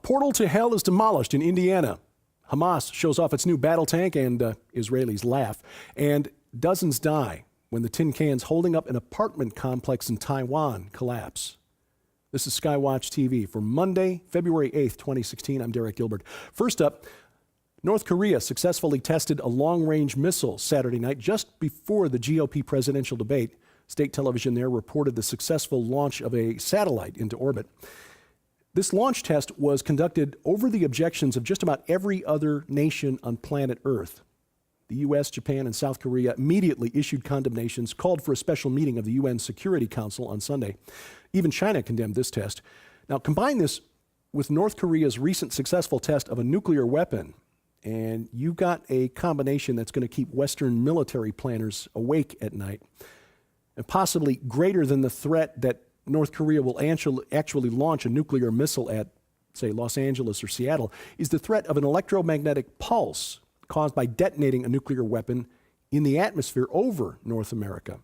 portal to hell is demolished in Indiana. Hamas shows off its new battle tank and Israelis laugh. And dozens die when the tin cans holding up an apartment complex in Taiwan collapse. This is SkyWatchTV for Monday, February 8th, 2016. I'm Derek Gilbert. First up, North Korea successfully tested a long-range missile Saturday night just before the GOP presidential debate. State television there reported the successful launch of a satellite into orbit. This launch test was conducted over the objections of just about every other nation on planet Earth. The U.S., Japan, and South Korea immediately issued condemnations, called for a special meeting of the UN Security Council on Sunday. Even China condemned this test. Now, combine this with North Korea's recent successful test of a nuclear weapon, and you've got a combination that's going to keep Western military planners awake at night, and possibly greater than the threat that North Korea will actually launch a nuclear missile at, say, Los Angeles or Seattle, is the threat of an electromagnetic pulse caused by detonating a nuclear weapon in the atmosphere over North America.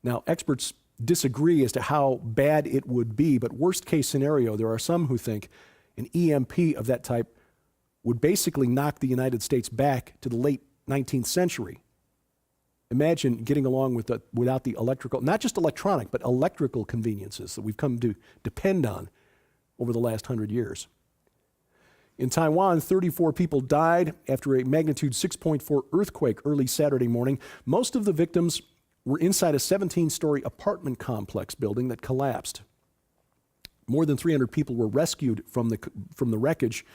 Now, experts disagree as to how bad it would be, but worst case scenario, there are some who think an EMP of that type would basically knock the United States back to the late 19th century. Imagine getting along without the electrical, not just electronic, but electrical conveniences that we've come to depend on over the last 100 years. In Taiwan, 34 people died after a magnitude 6.4 earthquake early Saturday morning. Most of the victims were inside a 17-story apartment complex building that collapsed. More than 300 people were rescued from the wreckage,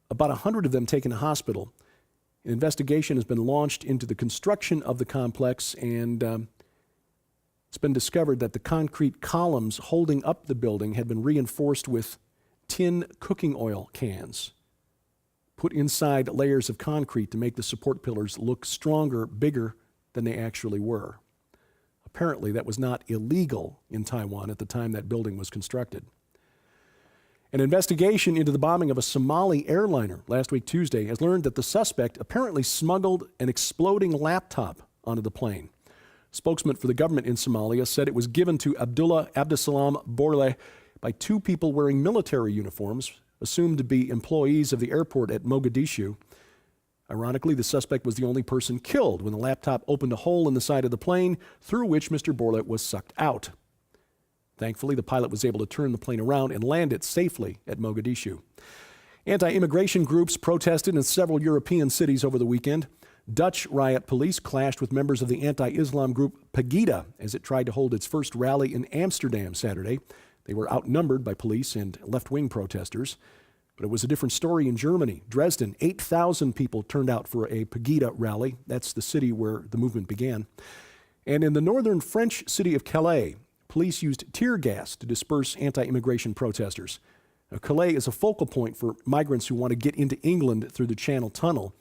about 100 of them taken to hospital. An investigation has been launched into the construction of the complex, and it's been discovered that the concrete columns holding up the building had been reinforced with tin cooking oil cans, put inside layers of concrete to make the support pillars look stronger, bigger than they actually were. Apparently, that was not illegal in Taiwan at the time that building was constructed. An investigation into the bombing of a Somali airliner last week Tuesday has learned that the suspect apparently smuggled an exploding laptop onto the plane. Spokesman for the government in Somalia said it was given to Abdullah Abdusalam Borle by two people wearing military uniforms, assumed to be employees of the airport at Mogadishu. Ironically, the suspect was the only person killed when the laptop opened a hole in the side of the plane through which Mr. Borle was sucked out. Thankfully, the pilot was able to turn the plane around and land it safely at Mogadishu. Anti-immigration groups protested in several European cities over the weekend. Dutch riot police clashed with members of the anti-Islam group Pegida as it tried to hold its first rally in Amsterdam Saturday. They were outnumbered by police and left-wing protesters. But it was a different story in Germany. Dresden, 8,000 people turned out for a Pegida rally. That's the city where the movement began. And in the northern French city of Calais, police used tear gas to disperse anti-immigration protesters. Now, Calais is a focal point for migrants who want to get into England through the Channel Tunnel.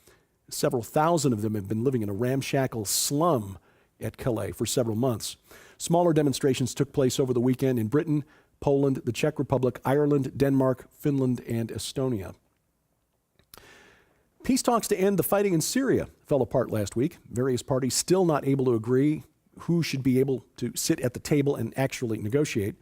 Several thousand of them have been living in a ramshackle slum at Calais for several months. Smaller demonstrations took place over the weekend in Britain, Poland, the Czech Republic, Ireland, Denmark, Finland, and Estonia. Peace talks to end the fighting in Syria fell apart last week. Various parties still not able to agree who should be able to sit at the table and actually negotiate.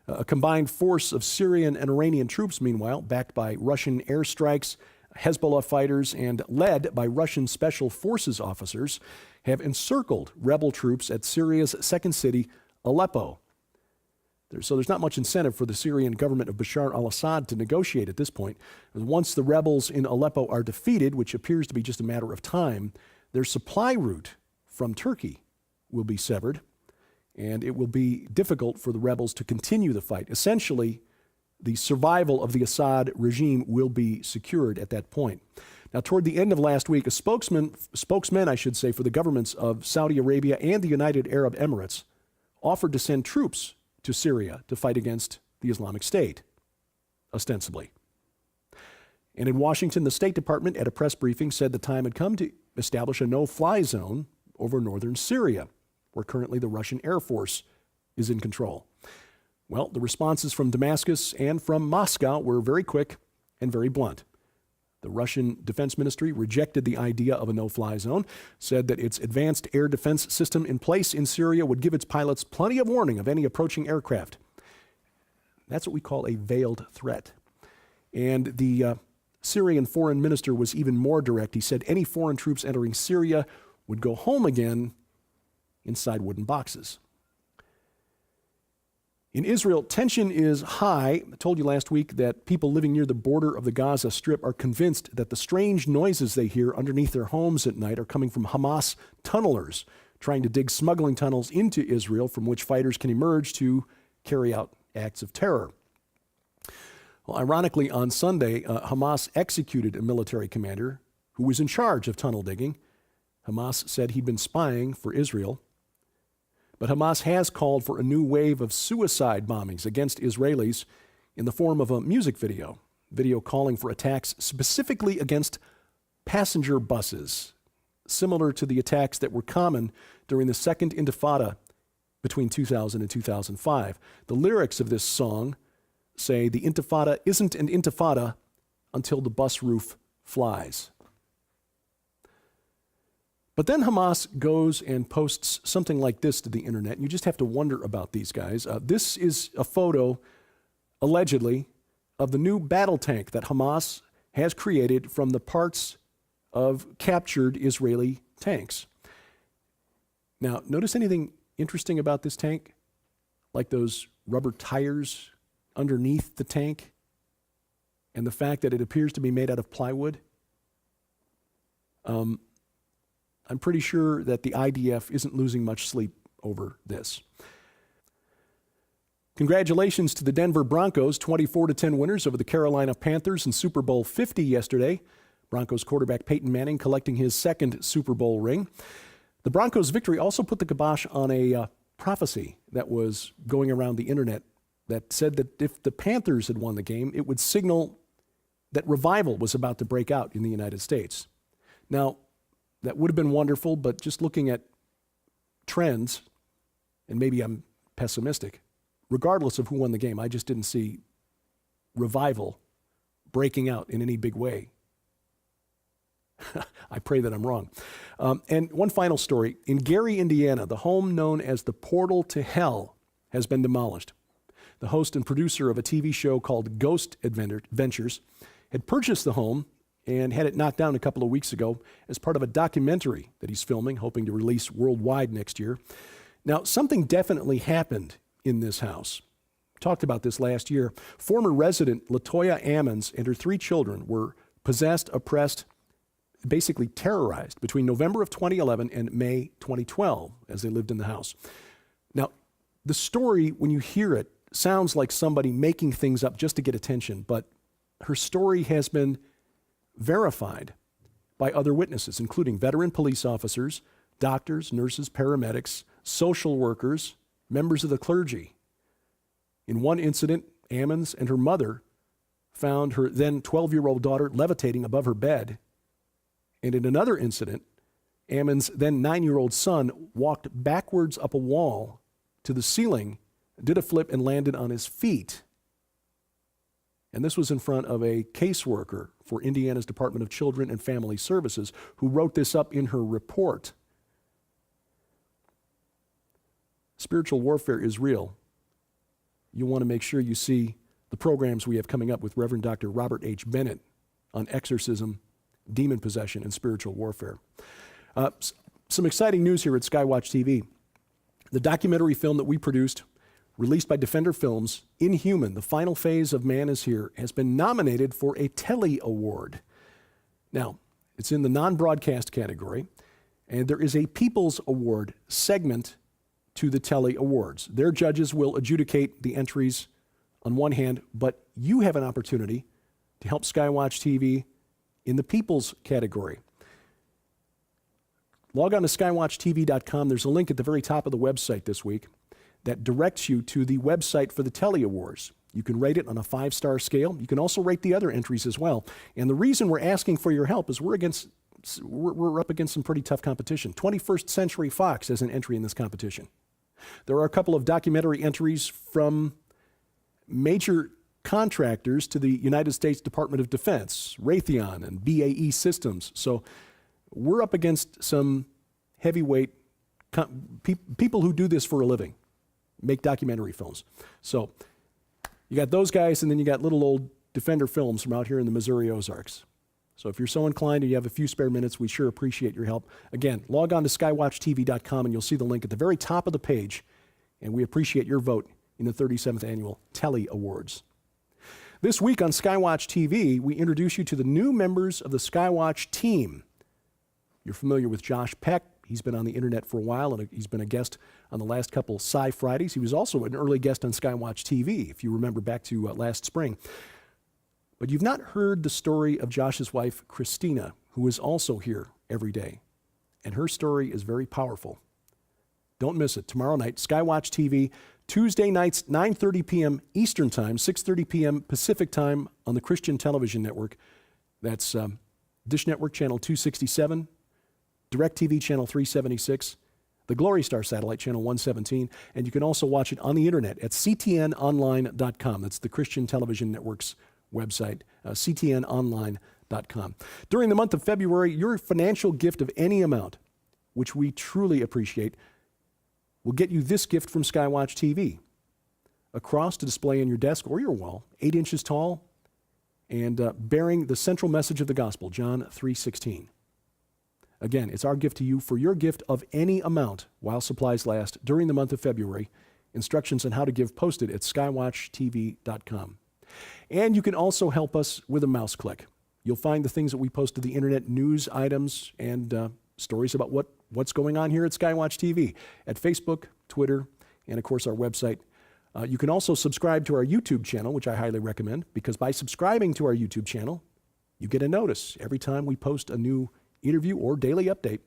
A combined force of Syrian and Iranian troops, meanwhile, backed by Russian airstrikes, Hezbollah fighters, and led by Russian special forces officers, have encircled rebel troops at Syria's second city, Aleppo. So there's not much incentive for the Syrian government of Bashar al-Assad to negotiate at this point. Once the rebels in Aleppo are defeated, which appears to be just a matter of time, their supply route from Turkey will be severed, and it will be difficult for the rebels to continue the fight. Essentially, the survival of the Assad regime will be secured at that point. Now, toward the end of last week, a spokesman, for the governments of Saudi Arabia and the United Arab Emirates offered to send troops to Syria to fight against the Islamic State, ostensibly. And in Washington, the State Department, at a press briefing, said the time had come to establish a no-fly zone over northern Syria, where currently the Russian Air Force is in control. Well, the responses from Damascus and from Moscow were very quick and very blunt. The Russian Defense Ministry rejected the idea of a no-fly zone, said that its advanced air defense system in place in Syria would give its pilots plenty of warning of any approaching aircraft. That's what we call a veiled threat. And the Syrian foreign minister was even more direct. He said any foreign troops entering Syria would go home again inside wooden boxes. In Israel, tension is high. I told you last week that people living near the border of the Gaza Strip are convinced that the strange noises they hear underneath their homes at night are coming from Hamas tunnelers trying to dig smuggling tunnels into Israel from which fighters can emerge to carry out acts of terror. Well, ironically, on Sunday, Hamas executed a military commander who was in charge of tunnel digging. Hamas said he'd been spying for Israel. But Hamas has called for a new wave of suicide bombings against Israelis in the form of a music video calling for attacks specifically against passenger buses, similar to the attacks that were common during the Second Intifada between 2000 and 2005. The lyrics of this song say, "The Intifada isn't an intifada until the bus roof flies." But then Hamas goes and posts something like this to the internet. You just have to wonder about these guys. This is a photo, allegedly, of the new battle tank that Hamas has created from the parts of captured Israeli tanks. Now, notice anything interesting about this tank? Like those rubber tires underneath the tank? And the fact that it appears to be made out of plywood? I'm pretty sure that the IDF isn't losing much sleep over this. Congratulations to the Denver Broncos, 24-10 winners over the Carolina Panthers in Super Bowl 50 yesterday. Broncos quarterback Peyton Manning collecting his second Super Bowl ring. The Broncos' victory also put the kibosh on a prophecy that was going around the internet that said that if the Panthers had won the game, it would signal that revival was about to break out in the United States. Now, that would have been wonderful, but just looking at trends, and maybe I'm pessimistic, regardless of who won the game, I just didn't see revival breaking out in any big way. I pray that I'm wrong. And one final story. In Gary, Indiana, the home known as the Portal to Hell has been demolished. The host and producer of a TV show called Ghost Adventures had purchased the home and had it knocked down a couple of weeks ago as part of a documentary that he's filming, hoping to release worldwide next year. Now, something definitely happened in this house. Talked about this last year. Former resident Latoya Ammons and her 3 children were possessed, oppressed, basically terrorized between November of 2011 and May 2012 as they lived in the house. Now, the story, when you hear it, sounds like somebody making things up just to get attention, but her story has been verified by other witnesses, including veteran police officers, doctors, nurses, paramedics, social workers, members of the clergy. In one incident, Ammons and her mother found her then 12-year-old daughter levitating above her bed. And in another incident, Ammons' then 9-year-old son walked backwards up a wall to the ceiling, did a flip, and landed on his feet. And this was in front of a caseworker for Indiana's Department of Children and Family Services who wrote this up in her report. Spiritual warfare is real. You want to make sure you see the programs we have coming up with Reverend Dr. Robert H. Bennett on exorcism, demon possession, and spiritual warfare. Some exciting news here at SkyWatchTV. The documentary film that we produced, released by Defender Films, Inhuman, The Final Phase of Man is Here, has been nominated for a Telly Award. Now, it's in the non-broadcast category, and there is a People's Award segment to the Telly Awards. Their judges will adjudicate the entries on one hand, but you have an opportunity to help Skywatch TV in the People's category. Log on to skywatchtv.com. There's a link at the very top of the website this week that directs you to the website for the Telly Awards. You can rate it on a 5-star scale. You can also rate the other entries as well. And the reason we're asking for your help is we're up against some pretty tough competition. 21st Century Fox has an entry in this competition. There are a couple of documentary entries from major contractors to the United States Department of Defense, Raytheon and BAE Systems. So we're up against some heavyweight people who do this for a living, make documentary films. So you got those guys, and then you got little old Defender films from out here in the Missouri Ozarks. So if you're so inclined and you have a few spare minutes, we sure appreciate your help. Again, log on to skywatchtv.com and you'll see the link at the very top of the page. And we appreciate your vote in the 37th Annual Telly Awards. This week on Skywatch TV, we introduce you to the new members of the Skywatch team. You're familiar with Josh Peck. He's been on the internet for a while, and he's been a guest on the last couple Sci Fridays. He was also an early guest on Skywatch TV, if you remember back to last spring. But you've not heard the story of Josh's wife, Christina, who is also here every day. And her story is very powerful. Don't miss it. Tomorrow night, Skywatch TV, Tuesday nights, 9:30 p.m. Eastern Time, 6:30 p.m. Pacific Time on the Christian Television Network. That's Dish Network Channel 267, DirecTV Channel 376, the Glory Star Satellite Channel 117, and you can also watch it on the internet at ctnonline.com. That's the Christian Television Network's website, ctnonline.com. During the month of February, your financial gift of any amount, which we truly appreciate, will get you this gift from Skywatch TV. A cross to display on your desk or your wall, 8 inches tall, and bearing the central message of the gospel, John 3:16. Again, it's our gift to you for your gift of any amount while supplies last during the month of February. Instructions on how to give posted at skywatchtv.com. And you can also help us with a mouse click. You'll find the things that we post to the internet, news items, and stories about what's going on here at Skywatch TV, at Facebook, Twitter, and of course our website. You can also subscribe to our YouTube channel, which I highly recommend, because by subscribing to our YouTube channel, you get a notice every time we post a new interview or daily update.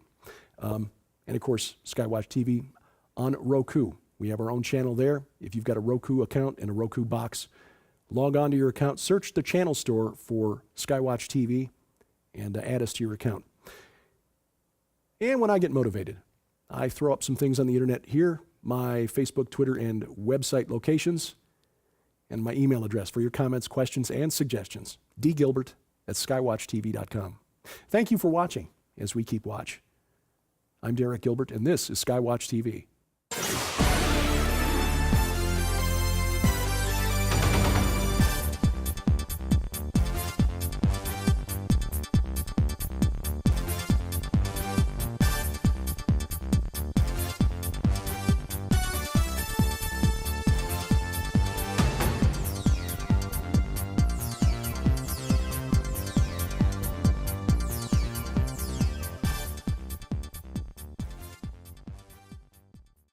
And of course, Skywatch TV on Roku. We have our own channel there. If you've got a Roku account and a Roku box, log on to your account, search the channel store for Skywatch TV, and add us to your account. And when I get motivated, I throw up some things on the internet here, my Facebook, Twitter, and website locations, and my email address for your comments, questions, and suggestions, dgilbert@skywatchtv.com. Thank you for watching as we keep watch. I'm Derek Gilbert, and this is Skywatch TV.